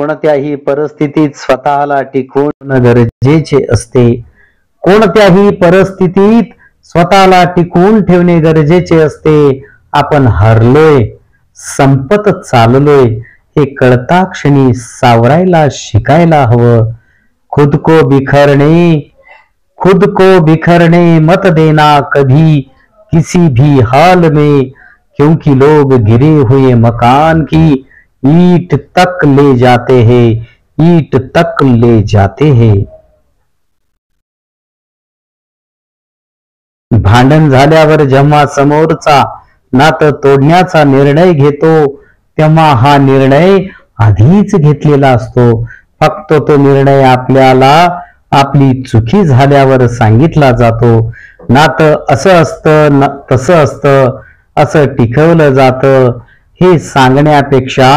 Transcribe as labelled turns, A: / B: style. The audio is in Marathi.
A: कोणत्याही परिस्थितीत स्वतःला टिकवणं गरजेचे असते. कोणत्याही परिस्थितीत स्वतःला टिकवून ठेवणे गरजेचे असते. आपण हरलोय, संपत चाललोय हे कळता क्षणी सावरायला शिकायला हवं. खुद को बिखरने मत देना कभी किसी भी हाल में, क्योंकि लोग गिरे हुए मकान की ईंट तक ले जाते हैं, ईंट तक ले जाते हैं. भांडण झाल्यावर जेव्हा समोरचा नातं तोडण्याचा निर्णय घेतो तेव्हा हा निर्णय आधीच घेतलेला असतो. फक्त तो निर्णय आपल्याला आपली चुकी झाल्यावर सांगितला जातो. नातं असं असतं तसं असतं असं टिकवलं जातं हे सांगण्यापेक्षा